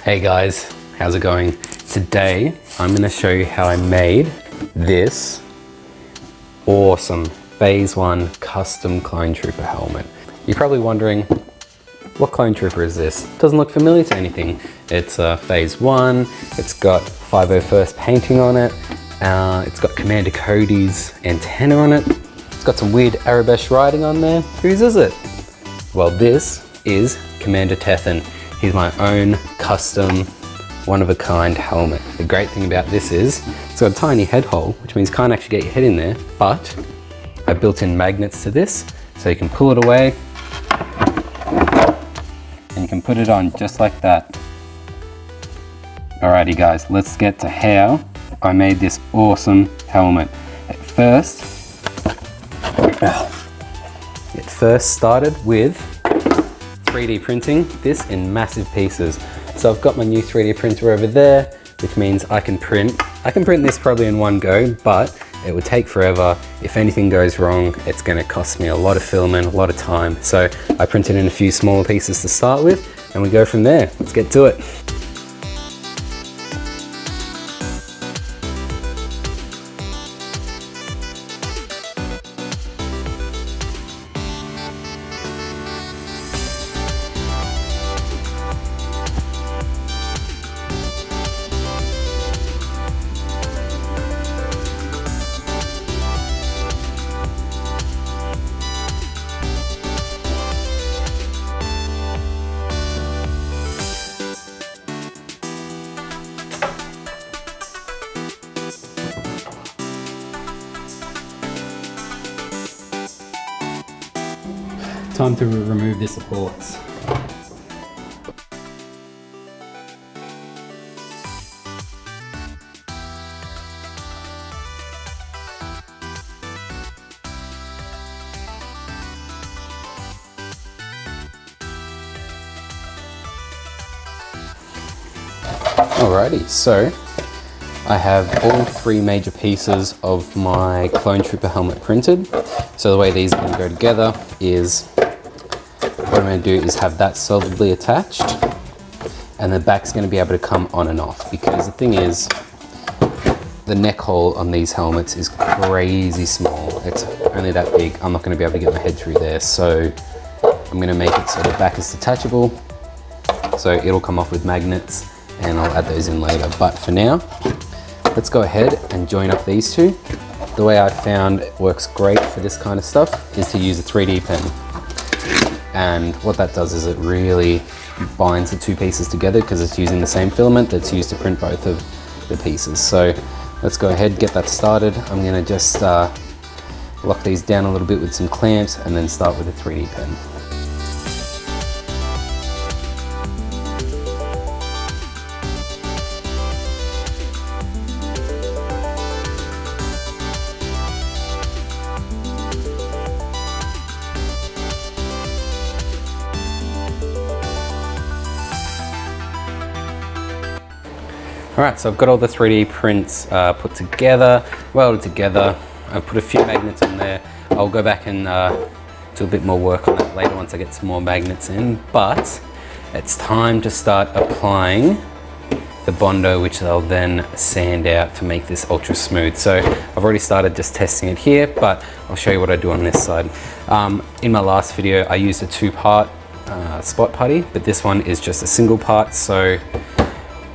Hey guys, how's it going? Today, I'm gonna show you how I made this awesome Phase 1 custom Clonetrooper helmet. You're probably wondering, what Clonetrooper is this? Doesn't look familiar to anything. It's Phase 1, it's got 501st painting on it, it's got Commander Cody's antenna on it, it's got some weird Arabesh writing on there. Whose is it? Well, this is Commander Tethan. He's my own custom, one-of-a-kind helmet. The great thing about this is, it's got a tiny head hole, which means you can't actually get your head in there, but I built in magnets to this, so you can pull it away, and you can put it on just like that. Alrighty guys, let's get to how I made this awesome helmet. It first started with 3D printing this in massive pieces. So I've got my new 3D printer over there, which means I can print this probably in one go, but it would take forever. If anything goes wrong, it's gonna cost me a lot of filament, a lot of time. So I printed in a few smaller pieces to start with, and we go from there. Let's get to it. Time to remove the supports. Alrighty, so I have all three major pieces of my Clonetrooper helmet printed. So the way these are going to go together is, what I'm going to do is have that solidly attached, and the back's going to be able to come on and off, because the thing is, the neck hole on these helmets is crazy small. It's only that big. I'm not going to be able to get my head through there, so I'm going to make it so the back is detachable, so it'll come off with magnets, and I'll add those in later. But for now, let's go ahead and join up these two. The way I found it works great for this kind of stuff is to use a 3D pen. And what that does is it really binds the two pieces together, because it's using the same filament that's used to print both of the pieces. So let's go ahead, get that started. I'm gonna just lock these down a little bit with some clamps and then start with a 3D pen. Alright, so I've got all the 3D prints put together, welded together. I've put a few magnets on there. I'll go back and do a bit more work on that later once I get some more magnets in, but it's time to start applying the Bondo, which I'll then sand out to make this ultra smooth. So I've already started just testing it here, but I'll show you what I do on this side. In my last video, I used a two-part spot putty, but this one is just a single part, so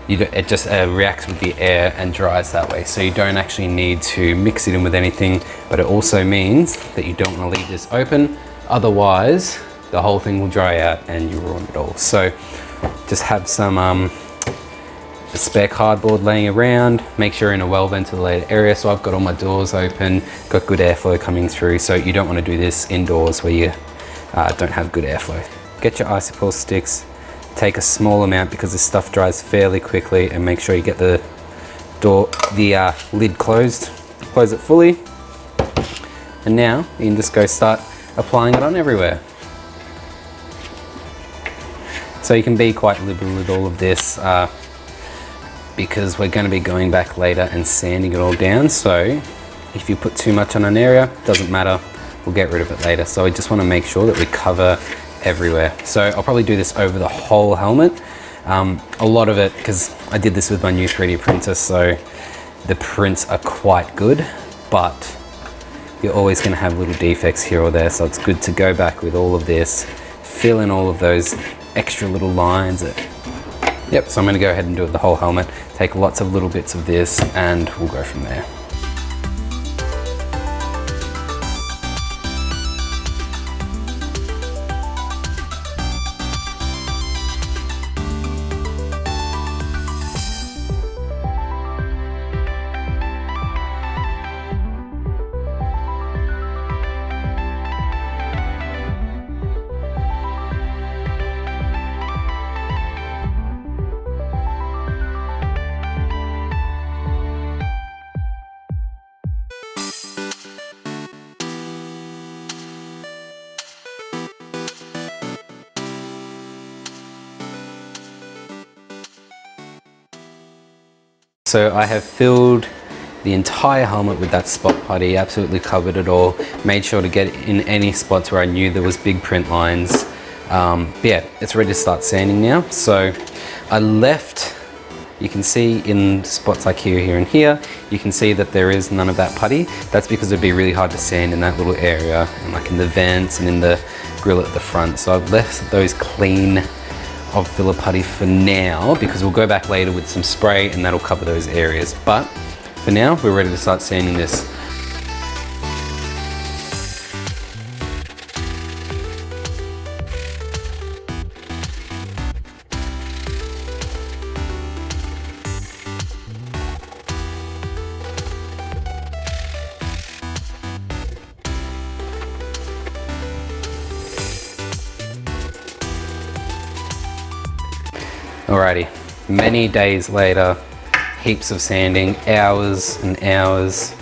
it just reacts with the air and dries that way. So you don't actually need to mix it in with anything, but it also means that you don't want to leave this open. Otherwise, the whole thing will dry out and you ruin it all. So just have some spare cardboard laying around. Make sure you're in a well ventilated area. So I've got all my doors open, got good airflow coming through. So you don't want to do this indoors where you don't have good airflow. Get your isopore sticks. Take a small amount because this stuff dries fairly quickly, and make sure you get the lid closed. Close it fully, and now you can just go start applying it on everywhere. So you can be quite liberal with all of this because we're going to be going back later and sanding it all down. So if you put too much on an area, doesn't matter, we'll get rid of it later. So I just want to make sure that we cover everywhere. So I'll probably do this over the whole helmet, A lot of it, because I did this with my new 3D printer, so the prints are quite good, but you're always going to have little defects here or there, so it's good to go back with all of this, fill in all of those extra little lines. Yep, so I'm going to go ahead and do the whole helmet, take lots of little bits of this, and we'll go from there. So I have filled the entire helmet with that spot putty, absolutely covered it all, made sure to get in any spots where I knew there was big print lines. But yeah, it's ready to start sanding now. So I left, you can see in spots like here and here, you can see that there is none of that putty. That's because it'd be really hard to sand in that little area, and like in the vents and in the grill at the front. So I've left those clean of filler putty for now, because we'll go back later with some spray and that'll cover those areas. But for now, we're ready to start sanding this. Alrighty, many days later, heaps of sanding, hours and hours.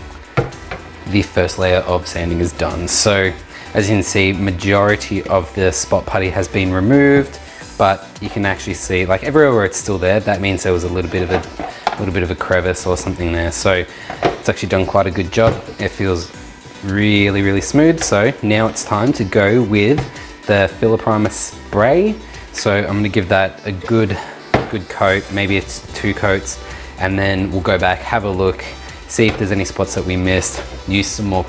The first layer of sanding is done. So as you can see, majority of the spot putty has been removed, but you can actually see like everywhere where it's still there, that means there was a little bit of a crevice or something there. So it's actually done quite a good job. It feels really, really smooth. So now it's time to go with the filler primer spray. So I'm going to give that a good coat, maybe it's 2 coats, and then we'll go back, have a look, see if there's any spots that we missed, use some more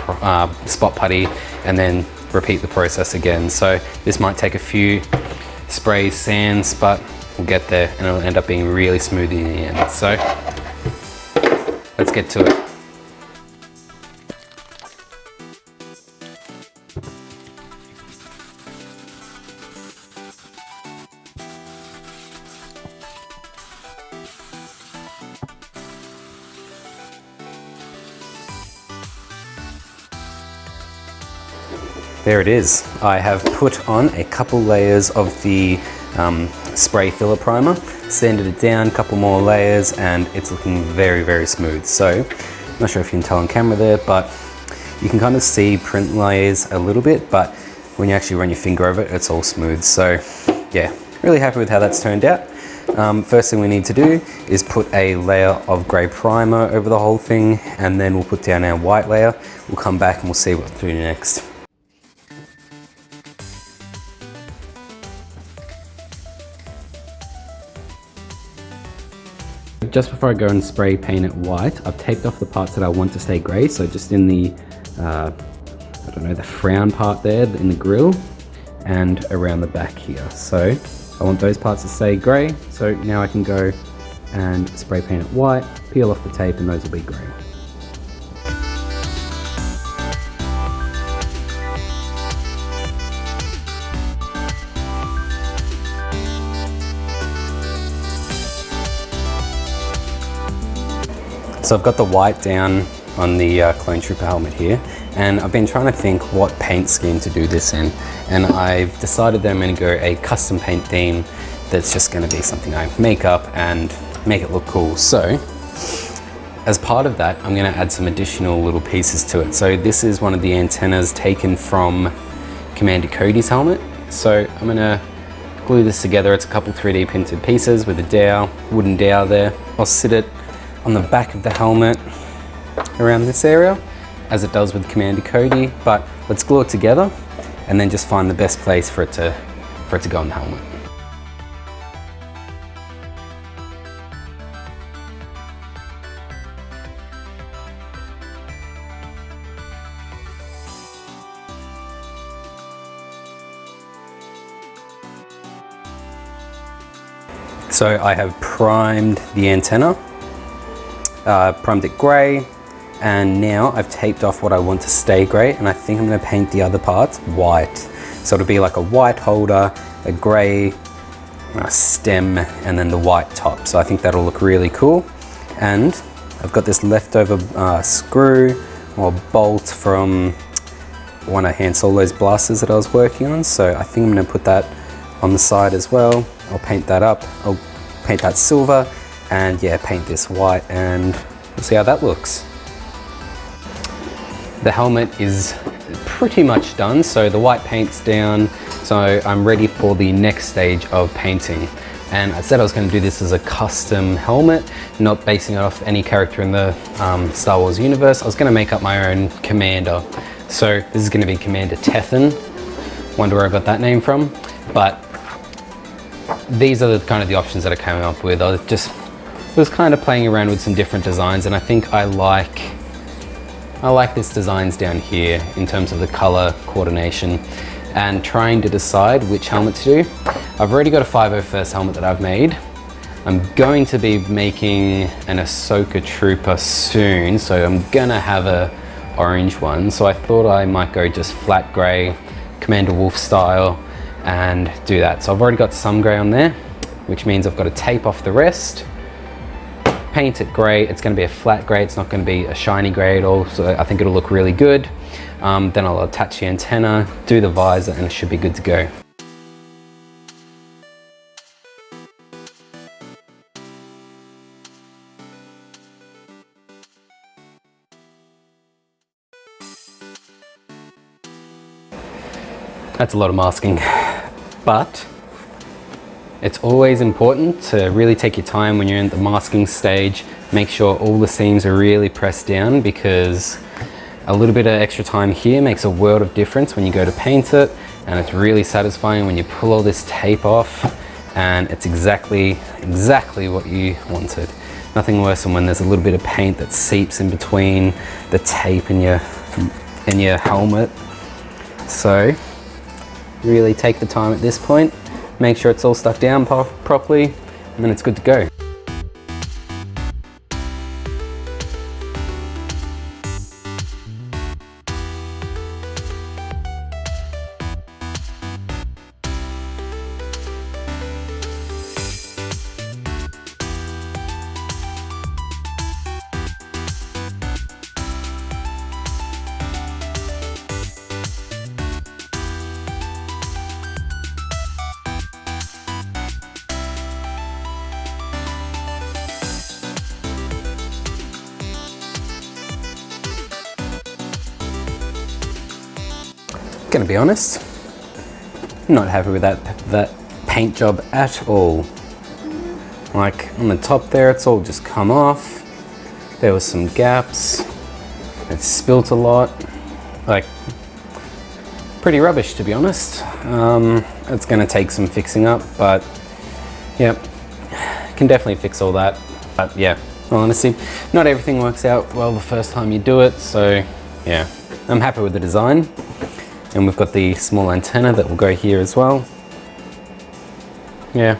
spot putty, and then repeat the process again. So this might take a few sprays, sands, but we'll get there and it'll end up being really smooth in the end. So let's get to it. There it is. I have put on a couple layers of the spray filler primer, sanded it down, a couple more layers, and it's looking very, very smooth. So, I'm not sure if you can tell on camera there, but you can kind of see print layers a little bit, but when you actually run your finger over it, it's all smooth. So, yeah, really happy with how that's turned out. First thing we need to do is put a layer of grey primer over the whole thing, and then we'll put down our white layer. We'll come back and we'll see what to do next. Just before I go and spray paint it white, I've taped off the parts that I want to stay grey. So just in the, I don't know, the frown part there in the grill and around the back here. So I want those parts to stay grey. So now I can go and spray paint it white, peel off the tape, and those will be grey. So I've got the white down on the Clonetrooper helmet here, and I've been trying to think what paint scheme to do this in, and I've decided that I'm going to go a custom paint theme that's just going to be something I make up and make it look cool. So as part of that, I'm going to add some additional little pieces to it. So this is one of the antennas taken from Commander Cody's helmet. So I'm going to glue this together. It's a couple 3D printed pieces with a dowel, wooden dowel there. I'll sit it on the back of the helmet around this area, as it does with Commander Cody, but let's glue it together and then just find the best place for it to go on the helmet. So I have primed the antenna, primed it grey, and now I've taped off what I want to stay grey, and I think I'm going to paint the other parts white. So it'll be like a white holder, a grey stem, and then the white top. So I think that'll look really cool. And I've got this leftover screw or bolt from one of Han Solo's blasters that I was working on. So I think I'm going to put that on the side as well. I'll paint that up. I'll paint that silver, and yeah, paint this white, and we'll see how that looks. The helmet is pretty much done, so the white paint's down, so I'm ready for the next stage of painting. And I said I was going to do this as a custom helmet, not basing it off any character in the Star Wars universe. I was going to make up my own commander. So this is going to be Commander Tethan. Wonder where I got that name from. But these are the kind of the options that I came up with. I was kind of playing around with some different designs, and I think I like this designs down here in terms of the color coordination, and trying to decide which helmet to do. I've already got a 501st helmet that I've made. I'm going to be making an Ahsoka Trooper soon, so I'm gonna have a orange one. So I thought I might go just flat gray, Commander Wolf style, and do that. So I've already got some gray on there, which means I've got to tape off the rest, paint it gray. It's going to be a flat gray, it's not going to be a shiny gray at all, so I think it'll look really good. Then I'll attach the antenna, do the visor, and it should be good to go. That's a lot of masking, but it's always important to really take your time when you're in the masking stage. Make sure all the seams are really pressed down, because a little bit of extra time here makes a world of difference when you go to paint it, and it's really satisfying when you pull all this tape off and it's exactly what you wanted. Nothing worse than when there's a little bit of paint that seeps in between the tape in your helmet. So really take the time at this point, make sure it's all stuck down properly, and then it's good to go. Gonna be honest, not happy with that paint job at all. Like on the top there, it's all just come off. There was some gaps. It spilt a lot. Like, pretty rubbish to be honest. It's gonna take some fixing up, but yeah, can definitely fix all that. But yeah, well, honestly, not everything works out well the first time you do it. So yeah, I'm happy with the design. And we've got the small antenna that will go here as well. Yeah,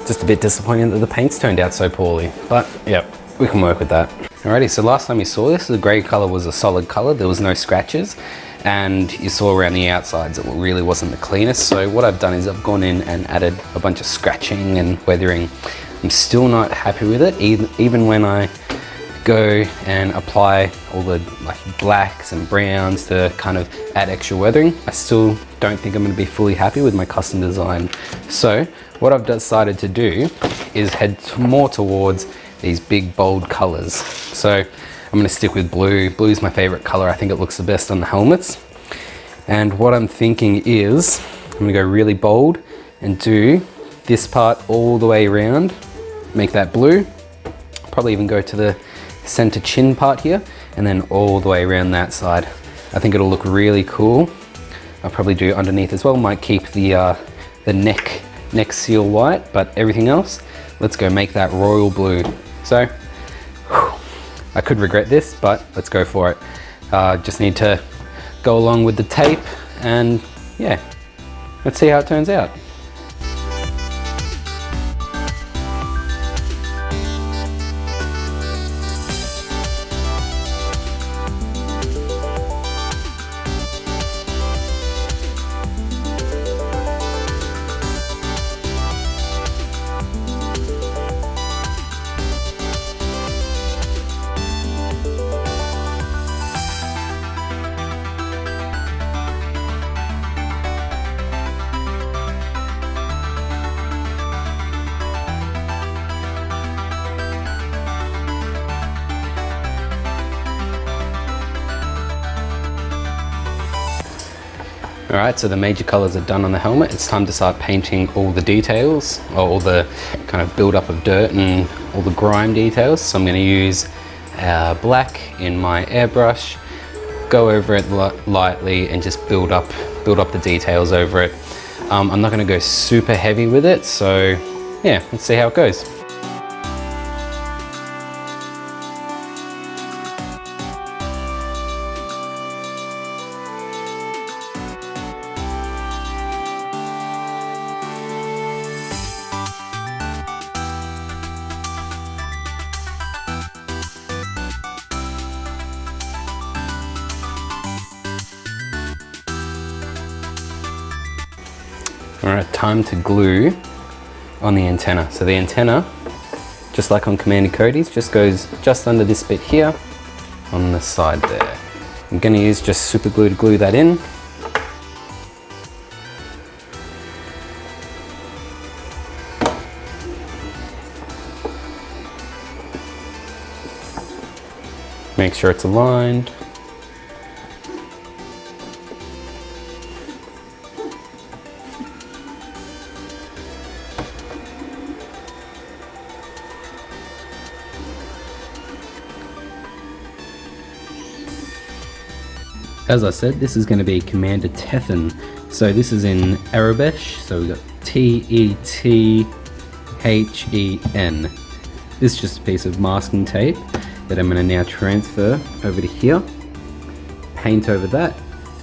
just a bit disappointing that the paint's turned out so poorly, but yeah, we can work with that. Alrighty, so last time you saw this, the grey colour was a solid colour, there was no scratches, and you saw around the outsides it really wasn't the cleanest. So what I've done is I've gone in and added a bunch of scratching and weathering. I'm still not happy with it, even when I go and apply all the like blacks and browns to kind of add extra weathering. I still don't think I'm going to be fully happy with my custom design. So what I've decided to do is head more towards these big bold colors. So I'm going to stick with blue. Blue is my favorite color. I think it looks the best on the helmets. And what I'm thinking is I'm going to go really bold and do this part all the way around, make that blue, probably even go to the center chin part here, and then all the way around that side. I think it'll look really cool. I'll probably do underneath as well. Might keep the neck seal white, but everything else, let's go make that royal blue. So I could regret this, but let's go for it. Just need to go along with the tape, and yeah, let's see how it turns out. Alright, so the major colors are done on the helmet. It's time to start painting all the details, or all the kind of build-up of dirt and all the grime details. So I'm going to use black in my airbrush, go over it lightly and just build up the details over it. I'm not going to go super heavy with it, so yeah, let's see how it goes. Alright, time to glue on the antenna. So the antenna, just like on Commander Cody's, just goes just under this bit here on the side there. I'm going to use just super glue to glue that in. Make sure it's aligned. As I said, this is going to be Commander Tethan. So this is in Arabic, so we've got Tethen. This is just a piece of masking tape that I'm going to now transfer over to here, paint over that,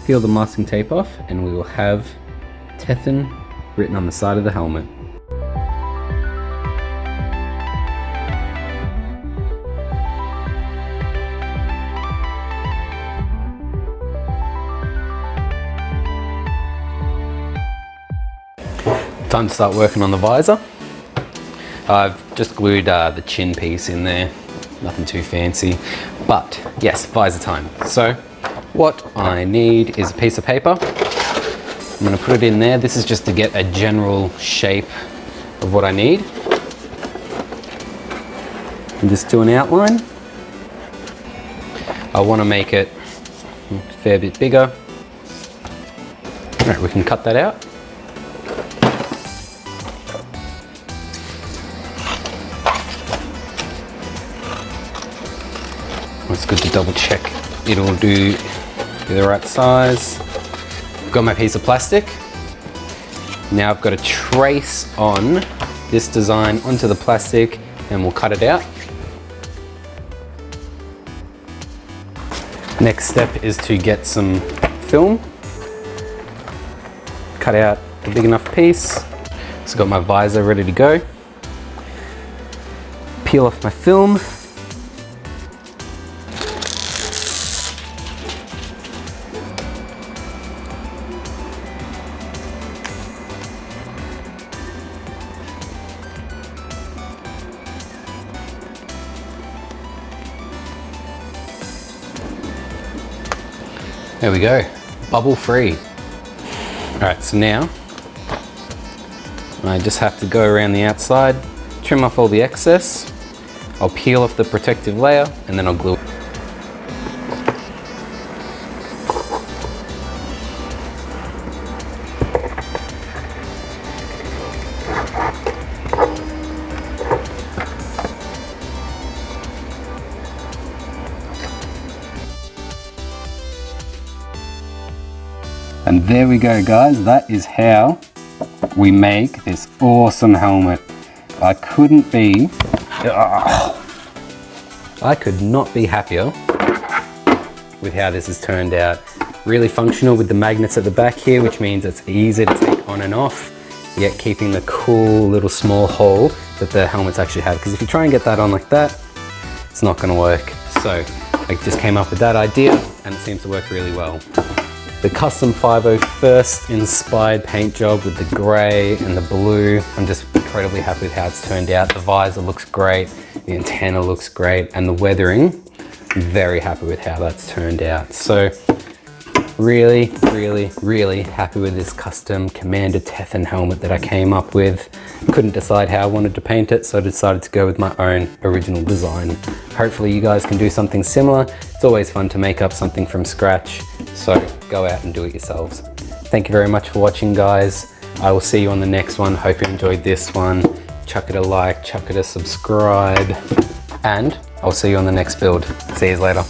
peel the masking tape off, and we will have Tethan written on the side of the helmet. Time to start working on the visor. I've just glued the chin piece in there, nothing too fancy, but yes, visor time. So what I need is a piece of paper. I'm going to put it in there. This is just to get a general shape of what I need. And just do an outline. I want to make it a fair bit bigger. All right, we can cut that out. It's good to double check it'll be the right size. Got my piece of plastic. Now I've got to trace on this design onto the plastic and we'll cut it out. Next step is to get some film. Cut out a big enough piece. So got my visor ready to go. Peel off my film. There we go, bubble free. All right, so now I just have to go around the outside, trim off all the excess. I'll peel off the protective layer and then I'll glue it. And there we go, guys. That is how we make this awesome helmet. I could not be happier with how this has turned out. Really functional with the magnets at the back here, which means it's easy to take on and off, yet keeping the cool little small hole that the helmets actually have. Because if you try and get that on like that, it's not going to work. So I just came up with that idea and it seems to work really well. The custom 501st inspired paint job with the grey and the blue. I'm just incredibly happy with how it's turned out. The visor looks great, the antenna looks great, and the weathering, I'm very happy with how that's turned out. So really, really, really happy with this custom Commander Tethan helmet that I came up with. Couldn't decide how I wanted to paint it, so I decided to go with my own original design. Hopefully you guys can do something similar. It's always fun to make up something from scratch, so go out and do it yourselves. Thank you very much for watching, guys. I will see you on the next one. Hope you enjoyed this one. Chuck it a like, chuck it a subscribe, and I'll see you on the next build. See you later.